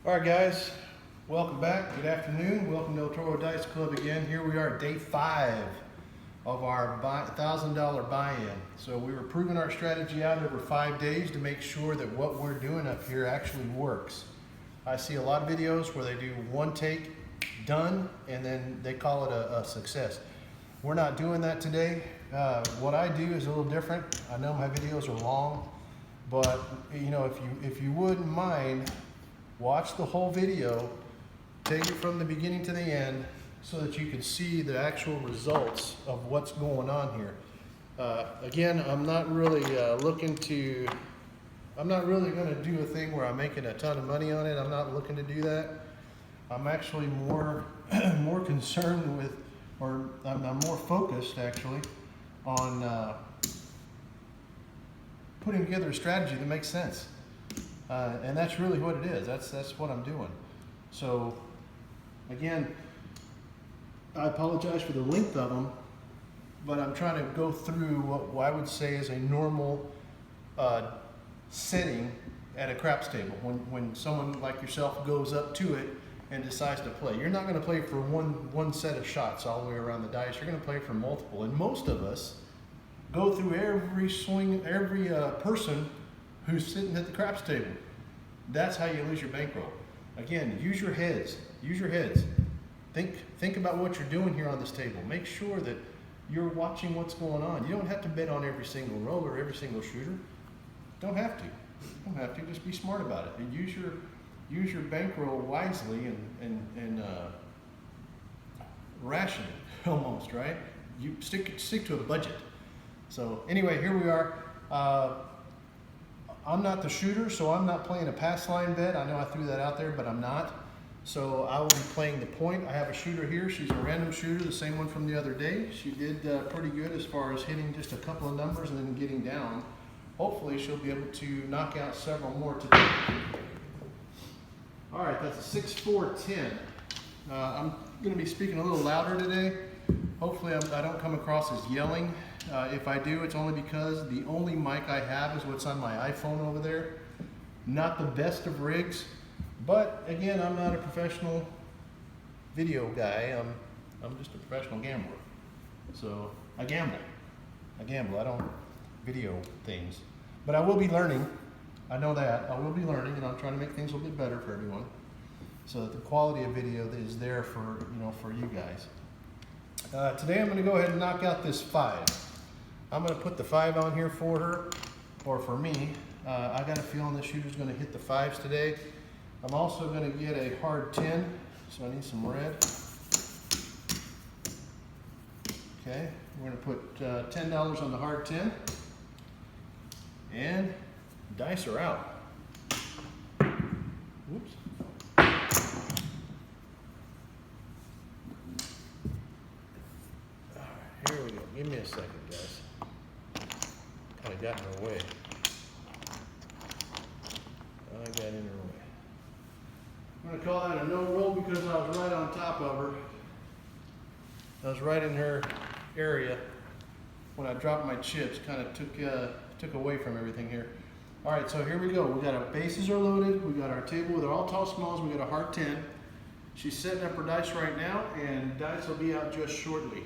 All right, guys, welcome back. Good afternoon. Welcome to Toro Dice Club again. Here we are, day 5 of our $1,000 buy-in. So we were proving our strategy out over 5 days to make sure that what we're doing up here actually works. I see a lot of videos where they do one take, done, and then they call it a success. We're not doing that today. What I do is a little different. I know my videos are long, but you know, if you wouldn't mind, watch the whole video, take it from the beginning to the end so that you can see the actual results of what's going on here. Again, I'm not really going to do a thing where I'm making a ton of money on it. I'm not looking to do that. I'm actually more concerned with, or I'm more focused actually on putting together a strategy that makes sense. And that's really what it is. That's what I'm doing. So again, I apologize for the length of them, but I'm trying to go through what I would say is a normal setting at a craps table. When someone like yourself goes up to it and decides to play, you're not going to play for one set of shots all the way around the dice. You're going to play for multiple. And most of us go through every swing, every person who's sitting at the craps table. That's how you lose your bankroll. Again, use your heads. Use your heads. Think about what you're doing here on this table. Make sure that you're watching what's going on. You don't have to bet on every single roll or every single shooter. Don't have to. Don't have to. Just be smart about it and use your bankroll wisely and ration it almost, right? You stick to a budget. So anyway, here we are. I'm not the shooter, so I'm not playing a pass line bet. I know I threw that out there, but I'm not. So I will be playing the point. I have a shooter here. She's a random shooter, the same one from the other day. She did pretty good as far as hitting just a couple of numbers and then getting down. Hopefully she'll be able to knock out several more today. All right, that's a 6-4-10. I'm going to be speaking a little louder today. Hopefully I don't come across as yelling. If I do, it's only because the only mic I have is what's on my iPhone over there. Not the best of rigs, but again, I'm not a professional video guy. I'm just a professional gambler. So I gamble. I don't video things, but I will be learning. I know that I will be learning, and I'm trying to make things a little bit better for everyone, so that the quality of video is there for you guys. Today I'm going to go ahead and knock out this 5. I'm going to put the 5 on here for her, or for me. I got a feeling the shooter's going to hit the 5s today. I'm also going to get a hard 10, so I need some red. Okay, we're going to put $10 on the hard 10, and dice are out. Whoops. Here we go. Give me a second, guys. Kind of got in her way. I got in her way. I'm going to call that a no roll because I was right on top of her. I was right in her area when I dropped my chips. Kind of took away from everything here. All right, so here we go. We got our bases are loaded. We got our table with all tall smalls. We got a hard 10. She's setting up her dice right now, and dice will be out just shortly.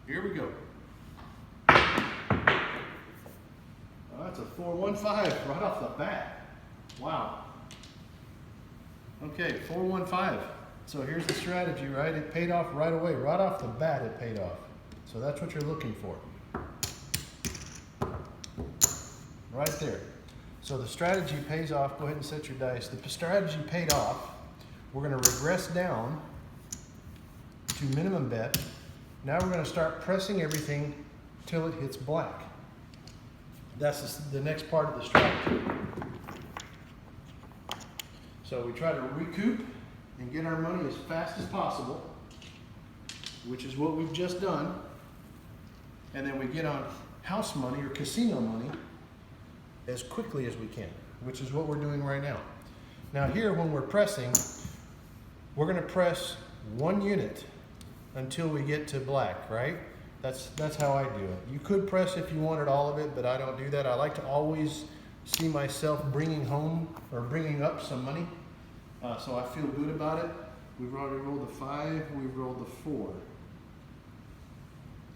Here we go. Oh, that's a 4-1-5 right off the bat. Wow. Okay, 4-1-5. So here's the strategy, right? It paid off right away. Right off the bat, it paid off. So that's what you're looking for. Right there. So the strategy pays off. Go ahead and set your dice. The strategy paid off. We're going to regress down to minimum bet. Now we're going to start pressing everything till it hits black. That's the next part of the strategy. So we try to recoup and get our money as fast as possible, which is what we've just done. And then we get on house money or casino money as quickly as we can, which is what we're doing right now. Now here, when we're pressing, we're going to press 1 unit until we get to black, right? That's how I do it. You could press if you wanted all of it, but I don't do that. I like to always see myself bringing home or bringing up some money. So I feel good about it. We've already rolled the 5, we've rolled the 4.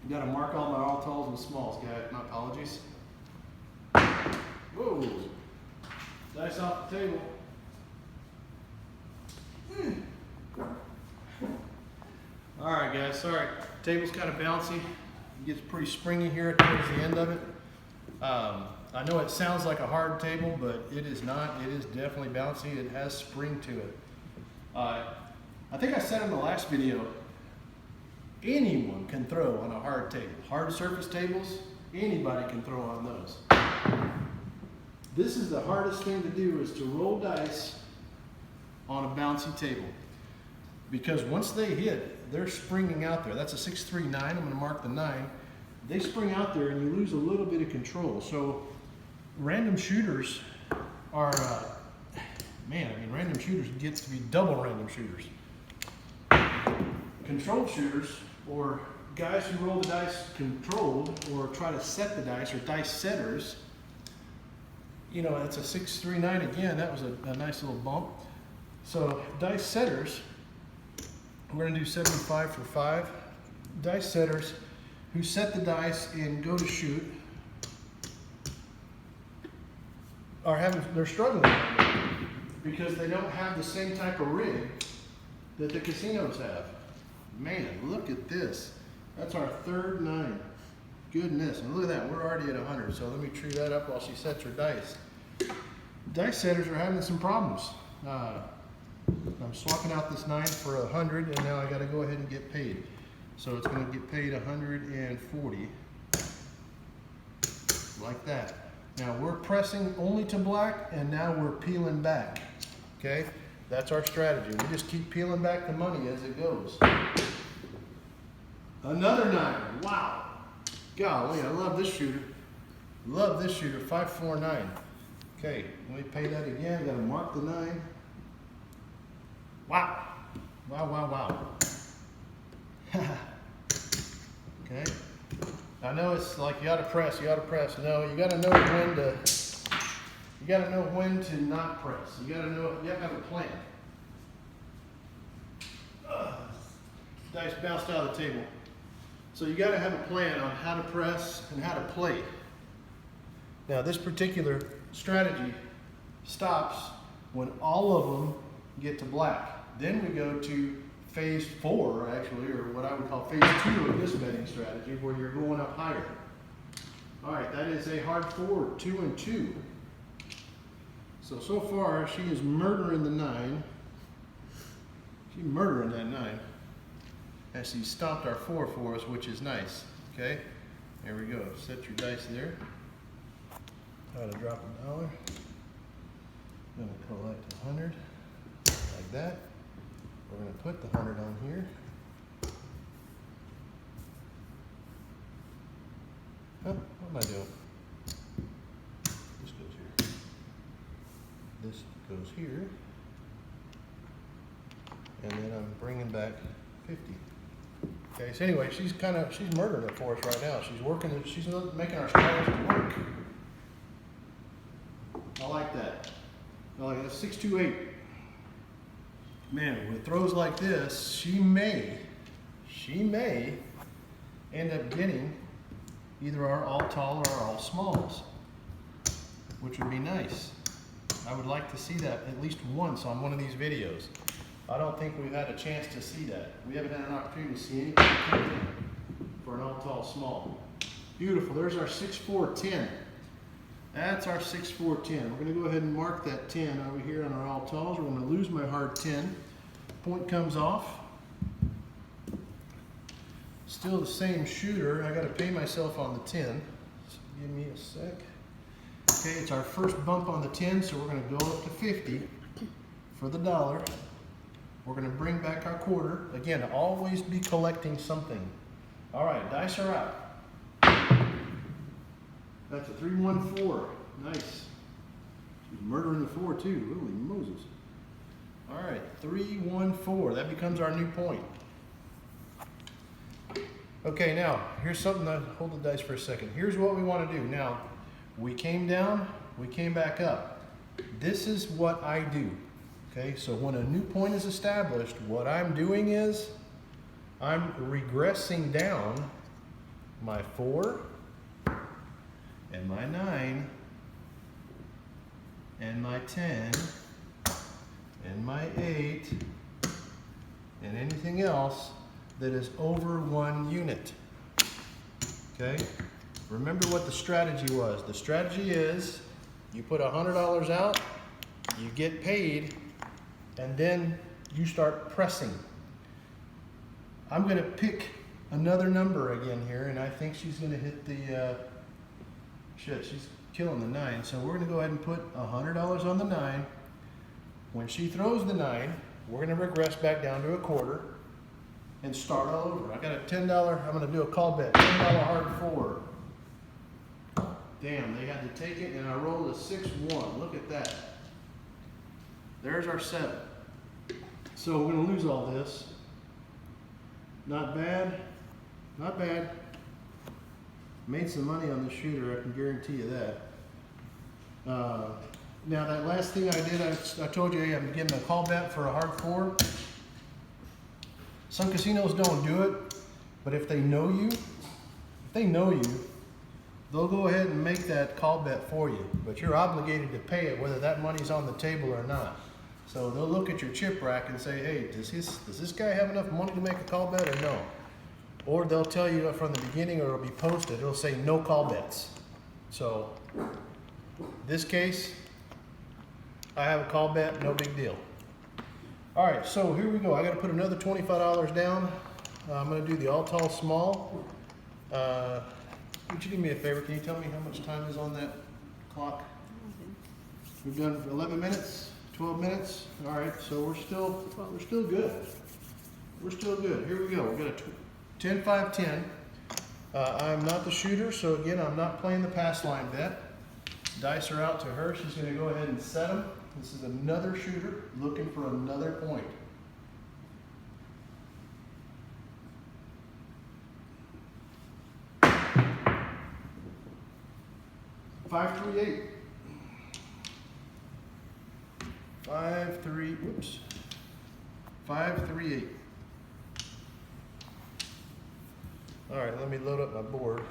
You gotta mark all my all talls and smalls, guys. My apologies. Whoa! Dice off the table. All right, guys. Sorry, table's kind of bouncy. It gets pretty springy here towards the end of it. I know it sounds like a hard table, but it is not. It is definitely bouncy. It has spring to it. I think I said in the last video, anyone can throw on a hard table. Hard surface tables, anybody can throw on those. This is the hardest thing to do, is to roll dice on a bouncy table. Because once they hit, they're springing out there. That's a 6-3-9. I'm going to mark the 9. They spring out there and you lose a little bit of control. So random shooters are, random shooters get to be double random shooters. Controlled shooters, or guys who roll the dice controlled or try to set the dice, or dice setters, you know, it's a 6-3-9 again. That was a nice little bump. So dice setters, we're going to do 75 for 5. Dice setters who set the dice and go to shoot they're struggling because they don't have the same type of rig that the casinos have. Man, look at this. That's our third 9. Goodness, and look at that, we're already at 100. So let me tree that up while she sets her dice. Dice setters are having some problems. I'm swapping out this 9 for 100, and now I got to go ahead and get paid. So it's going to get paid 140, like that. Now we're pressing only to black, and now we're peeling back. Okay, that's our strategy. We just keep peeling back the money as it goes. Another 9. Wow. Golly, I love this shooter. Love this shooter. 549. Okay, let me pay that again. Got to mark the 9. Wow. Wow, wow, wow. Okay. I know it's like you ought to press, you ought to press. No, you got to know when to. You got to know when to not press. You got to know. You have to have a plan. Dice bounced out of the table. So you got to have a plan on how to press and how to play. Now this particular strategy stops when all of them get to black. Then we go to phase 4, actually, or what I would call phase 2 of this betting strategy, where you're going up higher. All right, that is a hard 4, 2 and 2. So far, she is murdering the 9. She's murdering that 9. As she stomped our 4 for us, which is nice. Okay, there we go. Set your dice there. Try to drop $1. Then we'll collect 100, like that. We're going to put the 100 on here. What am I doing? This goes here. This goes here. And then I'm bringing back 50. Okay, so anyway, she's murdering it for us right now. She's working, she's making our strategy work. I like that. I like that. 628. Man, with throws like this, she may end up getting either our all tall or our all smalls, which would be nice. I would like to see that at least once on one of these videos. I don't think we've had a chance to see that. We haven't had an opportunity to see anything for an all tall small. Beautiful. There's our 6-4-10. That's our 6-4-10. We're going to go ahead and mark that 10 over here on our all talls. We're going to lose my hard 10. Point comes off. Still the same shooter. I got to pay myself on the 10. So give me a sec. Okay, it's our first bump on the 10, so we're going to go up to 50 for the $1. We're going to bring back our quarter. Again, always be collecting something. All right, dice are out. That's a 3-1-4. Nice. She's murdering the 4 too. Holy Moses. All right, 3-1-4. That becomes our new point. Okay, now here's something. Hold the dice for a second. Here's what we want to do. Now, we came down. we came back up. This is what I do. Okay, so when a new point is established, what I'm doing is I'm regressing down my 4 and my 9 and my 10 and my 8 and anything else that is over 1 unit. Okay, remember what the strategy was. The strategy is you put $100 out, you get paid, and then you start pressing. I'm going to pick another number again here, and I think she's going to hit the, she's killing the 9. So we're going to go ahead and put $100 on the 9. When she throws the 9, we're going to regress back down to a quarter and start all over. I got a $10, I'm going to do a call bet, $10 hard 4. Damn, they had to take it, and I rolled a 6-1. Look at that. There's our 7. So we're going to lose all this. Not bad, not bad. Made some money on the shooter, I can guarantee you that. Now that last thing I did, I told you, hey, I'm getting a call bet for a hard 4. Some casinos don't do it, but if they know you, they'll go ahead and make that call bet for you. But you're obligated to pay it whether that money's on the table or not. So they'll look at your chip rack and say, hey, does this guy have enough money to make a call bet or no? Or they'll tell you from the beginning, or it'll be posted, it'll say no call bets. So this case, I have a call bet, no big deal. All right, so here we go. I gotta put another $25 down. I'm gonna do the all tall small. Would you do me a favor? Can you tell me how much time is on that clock? We've done 11 minutes, 12 minutes. All right, so we're still good. We're still good. Here we go. We got a 10, 5, 10. I'm not the shooter, so again, I'm not playing the pass line bet. Dice are out to her. She's going to go ahead and set them. This is another shooter looking for another point. Five, 3, 8. 5, 3. Whoops. 5, 3, 8. All right, let me load up my board.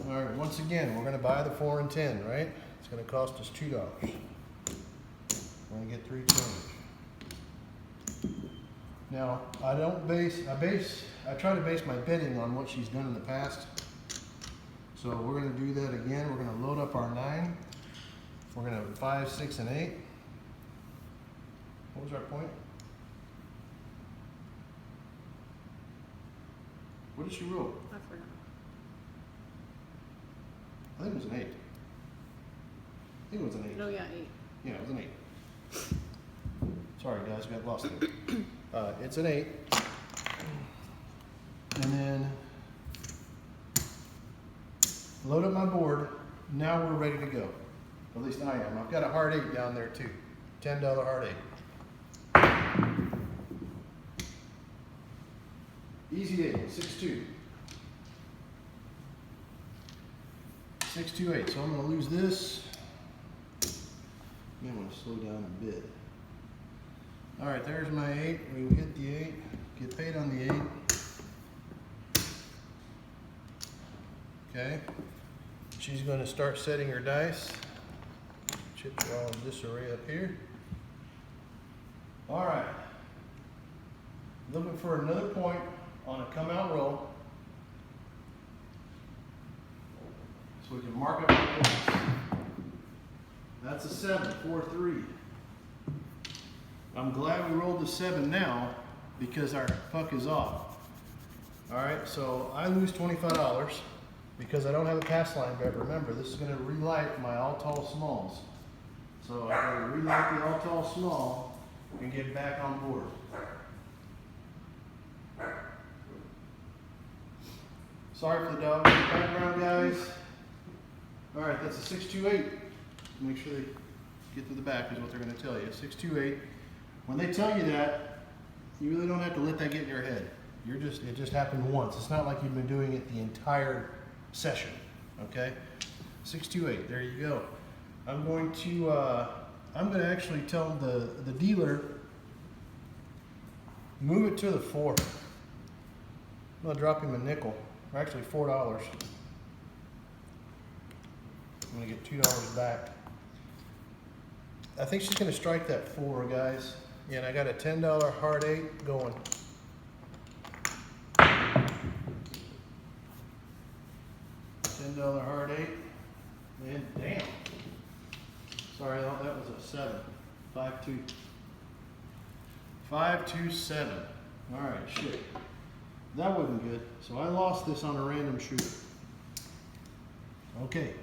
All right, once again, we're going to buy the 4 and 10, right? It's going to cost us $2. We're going to get 3 change. Now, I try to base my betting on what she's done in the past. So we're going to do that again. We're going to load up our 9. We're going to have 5, 6, and 8. What was our point? What did she roll? I forgot. I think it was an 8. I think it was an 8. No, yeah, 8. Yeah, it was an 8. Sorry guys, got lost there. It's an 8. And then load up my board. Now we're ready to go. At least I am. I've got a hard 8 down there too. $10 hard 8. Easy 8, 6-2. 6-2-8. So I'm going to lose this. I'm going to slow down a bit. All right, there's my 8. We hit the 8. Get paid on the 8. Okay. She's going to start setting her dice. Chips are all in disarray up here. All right. Looking for another point on a come out roll. So we can mark up our points. That's a 7, 4, 3. I'm glad we rolled the 7 now because our puck is off. All right, so I lose $25 because I don't have a pass line bet. Remember, this is going to relight my all tall smalls. So I got to relight the all tall small and get back on board. Sorry for the dog in the background, guys. All right, that's a 6-2-8. Make sure they get to the back is what they're going to tell you. 6-2-8. When they tell you that, you really don't have to let that get in your head. It just happened once. It's not like you've been doing it the entire session. Okay, 628. There you go. I'm going to actually tell the dealer move it to the 4. I'm gonna drop him a nickel, or actually $4. I'm gonna get $2 back. I think she's gonna strike that 4, guys. Yeah, and I got a $10 hard 8 going. $10 hard 8. Man, damn. Sorry, that was a 7. 5-2. 5-2-7. All right, shit. That wasn't good. So I lost this on a random shooter. Okay.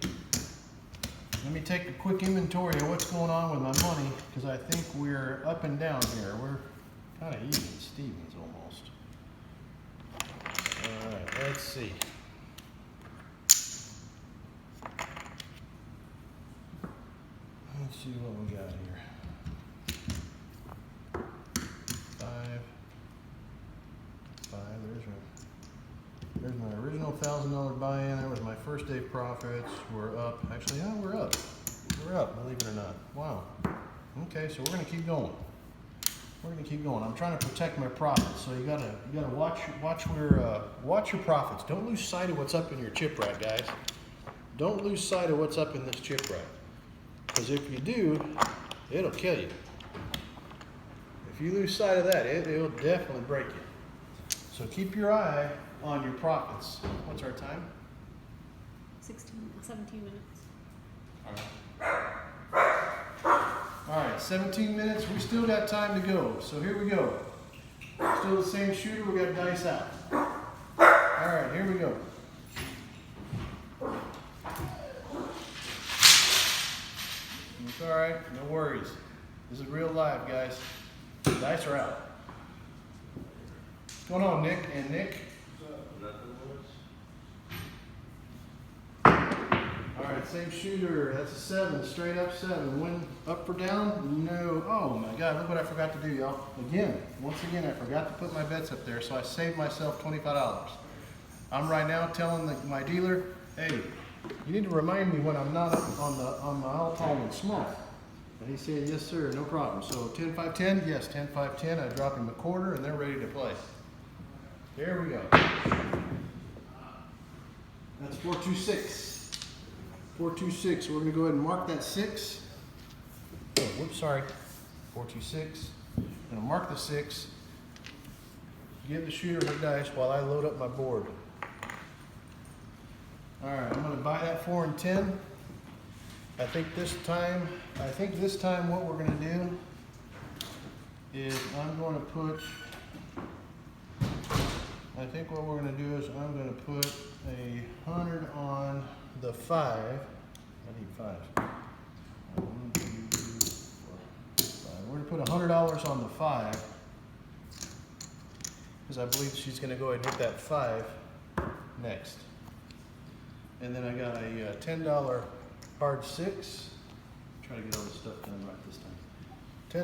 Let me take a quick inventory of what's going on with my money, because I think we're up and down here. We're kind of even Stevens almost. All right, let's see. Let's see what we got here. 5. There's my original $1,000 buy-in. That was my first day profits. We're up. Actually, yeah, we're up. We're up, believe it or not. Wow. Okay, so we're gonna keep going. We're gonna keep going. I'm trying to protect my profits, so you gotta watch your profits. Don't lose sight of what's up in your chip rack, guys. Don't lose sight of what's up in this chip rack, because if you do, it'll kill you. If you lose sight of that, it'll definitely break you. So keep your eye on your profits. What's our time? 17 minutes. All right, 17 minutes. We still got time to go. So here we go. Still the same shooter. We got dice out. All right, here we go. It's all right. No worries. This is real live, guys. Dice are out. What's going on, Nick and Nick? All right, same shooter. That's a 7, straight up 7. Win up or down? No. Oh my God, look what I forgot to do, y'all. Once again, I forgot to put my bets up there, so I saved myself $25. I'm right now telling my dealer, hey, you need to remind me when I'm not on my all-tall and small. And he said, yes, sir, no problem. So 10-5-10, yes, 10-5-10. I drop him a quarter, and they're ready to play. Here we go. That's 4-2-6. 4-2-6. We're going to go ahead and mark that 6. Oh, whoops, sorry. 4-2-6. I'm going to mark the 6. Give the shooter her dice while I load up my board. All right, I'm going to buy that 4 and 10. I think this time what we're going to do is I'm going to put I'm going to put 100 on the 5. I need 5s. 1, 2, 3, 4, 5. We're going to put $100 on the 5 because I believe she's going to go ahead and hit that 5 next. And then I got a $10 hard 6. Try to get all this stuff done right this time.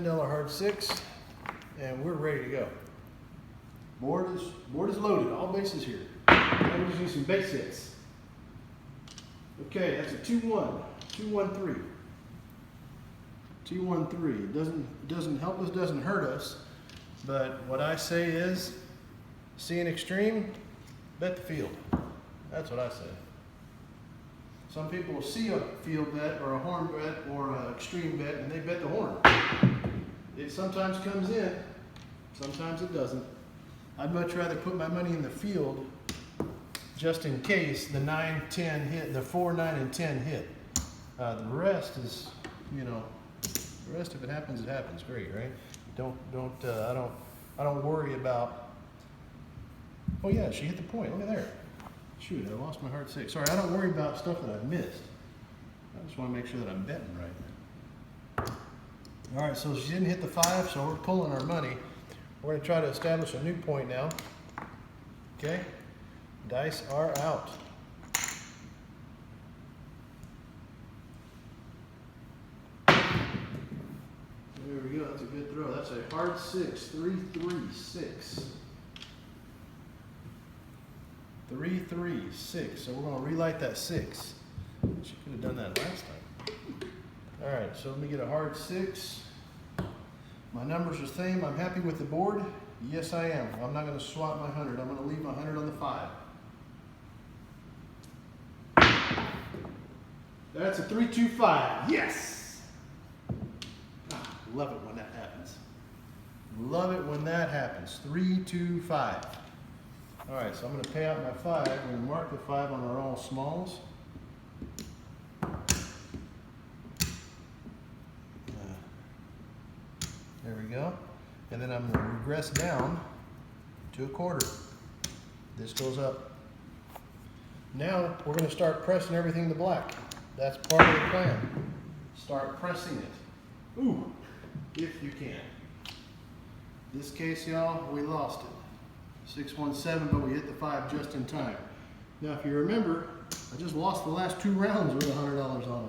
$10 hard 6, and we're ready to go. Board is loaded. All bases here. Now we're just do some base hits. Okay, that's a 2-1. 2-1-3. 2-1-3. It doesn't help us, doesn't hurt us. But what I say is, see an extreme, bet the field. That's what I say. Some people will see a field bet or a horn bet or an extreme bet and they bet the horn. It sometimes comes in, sometimes it doesn't. I'd much rather put my money in the field just in case the 9, 10 hit, the 4, 9, and 10 hit. The rest is, the rest if it happens, great, right? I don't worry about, oh yeah, she hit the point, look at there. Shoot, I lost my hard 6. Sorry, I don't worry about stuff that I've missed. I just want to make sure that I'm betting right. All right, so she didn't hit the 5, so we're pulling our money. We're going to try to establish a new point now. Okay, dice are out. There we go, that's a good throw. That's a hard 6, 3-3-6. 3-3-6. 3, 3, 6. So we're going to relight that 6. She could have done that last time. All right, so let me get a hard 6. My numbers are the same. I'm happy with the board. Yes, I am. I'm not going to swap my 100. I'm going to leave my 100 on the 5. That's a 3, 2, 5. Yes! Ah, love it when that happens. Love it when that happens. 3, 2, 5. All right, so I'm going to pay out my 5. I'm going to mark the 5 on our all smalls. There we go. And then I'm going to regress down to a quarter. This goes up. Now we're going to start pressing everything to black. That's part of the plan. Start pressing it. Ooh, if you can. This case, y'all, we lost it. 617, but we hit the 5 just in time. Now, if you remember, I just lost the last 2 rounds with $100 on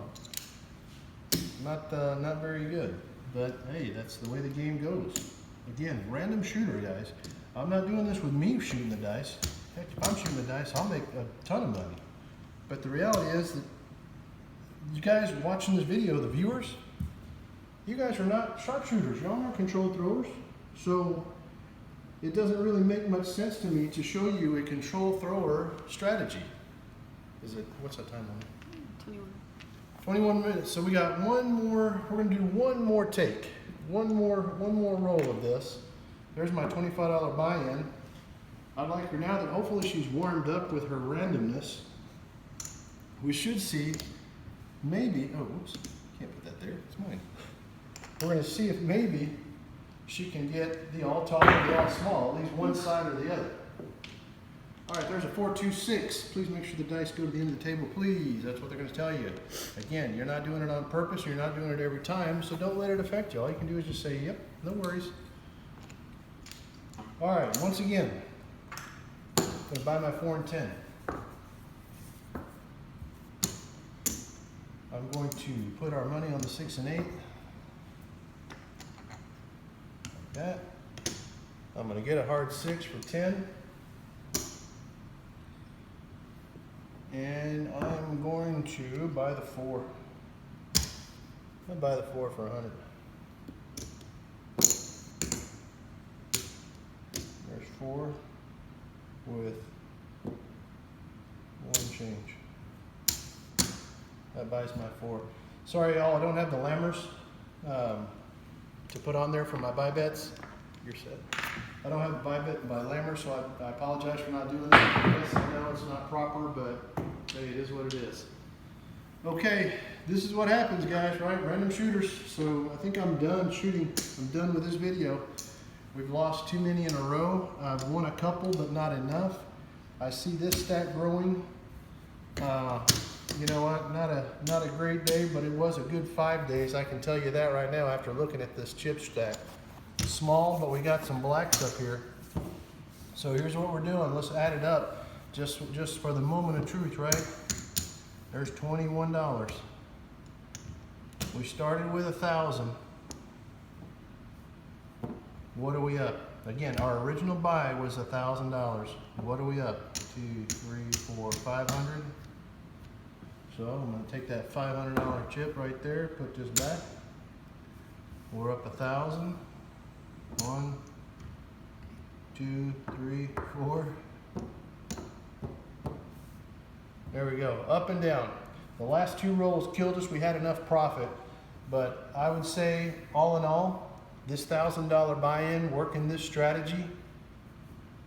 them. Not very good, but hey, that's the way the game goes. Again, random shooter, guys. I'm not doing this with me shooting the dice. Heck, if I'm shooting the dice, I'll make a ton of money. But the reality is that you guys watching this video, the viewers, you guys are not sharpshooters. Y'all are controlled throwers. So it doesn't really make much sense to me to show you a control thrower strategy. What's that time on it? 21. 21 minutes. So we got one more, we're gonna do one more take. One more roll of this. There's my $25 buy-in. I'd like her now that hopefully she's warmed up with her randomness. We should see maybe, oh, whoops, can't put that there, it's mine. We're gonna see if maybe she can get the all tall or the all small, at least one side or the other. All right, there's a 4, 2, 6. Please make sure the dice go to the end of the table, please. That's what they're gonna tell you. Again, you're not doing it on purpose, you're not doing it every time, so don't let it affect you. All you can do is just say, yep, no worries. All right, once again, I'm gonna buy my 4 and 10. I'm going to put our money on the 6 and 8. Like that. I'm going to get a hard 6 for 10. And I'm going to buy the 4. I'll buy the 4 for 100. There's 4 with 1 change. That buys my 4. Sorry, y'all, I don't have the lammers to put on there for my buy bets. You're set. I don't have the buy bet and buy lammer, so I apologize for not doing that. Yes, I know it's not proper, but hey, it is what it is. Okay, this is what happens, guys, right? Random shooters. So I think I'm done shooting. I'm done with this video. We've lost too many in a row. I've won a couple, but not enough. I see this stack growing. You know what, not a great day, but it was a good 5 days. I can tell you that right now after looking at this chip stack. Small, but we got some blacks up here. So here's what we're doing. Let's add it up just for the moment of truth, right? There's $21. We started with 1,000. What are we up? Again, our original buy was $1,000. What are we up? 2, 3, 4, 500. So I'm going to take that $500 chip right there, put this back. We're up 1,000. 1, 2, 3, 4. There we go, up and down. The last 2 rolls killed us. We had enough profit, but I would say all in all, this $1,000 buy-in working this strategy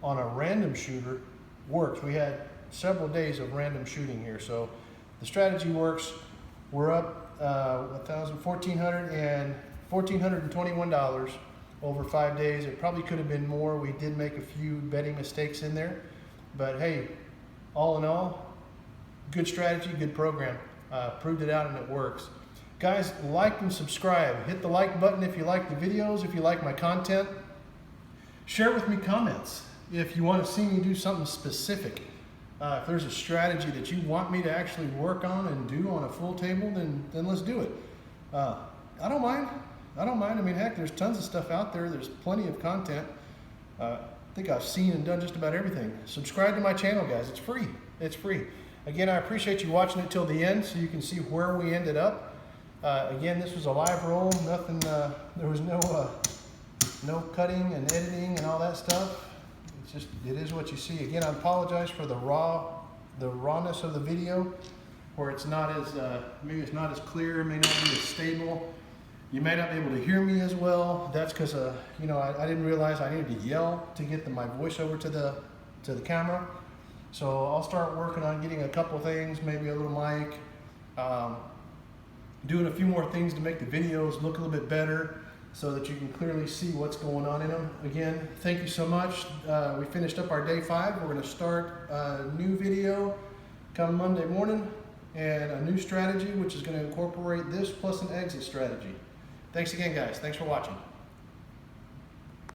on a random shooter works. We had several days of random shooting here, so the strategy works. We're up $1,421 over 5 days. It probably could have been more. We did make a few betting mistakes in there, but hey, all in all, good strategy, good program. Proved it out and it works. Guys, like and subscribe. Hit the like button if you like the videos, if you like my content. Share with me comments if you want to see me do something specific. If there's a strategy that you want me to actually work on and do on a full table, then let's do it. I don't mind. I mean, heck, there's tons of stuff out there. There's plenty of content. think I've seen and done just about everything. Subscribe to my channel, guys. It's free. It's free. Again, I appreciate you watching it till the end so you can see where we ended up. Again, this was a live roll. Nothing. There was no cutting and editing and all that stuff. It's just, it is what you see. Again, I apologize for the rawness of the video, where it's not as maybe it's not as clear, may not be as stable. You may not be able to hear me as well. That's because you know, I didn't realize I needed to yell to get my voice over to the camera. So I'll start working on getting a couple things, maybe a little mic, doing a few more things to make the videos look a little bit better, so that you can clearly see what's going on in them. Again, thank you so much. We finished up our day 5. We're going to start a new video come Monday morning, and a new strategy which is going to incorporate this plus an exit strategy. Thanks again, guys. Thanks for watching.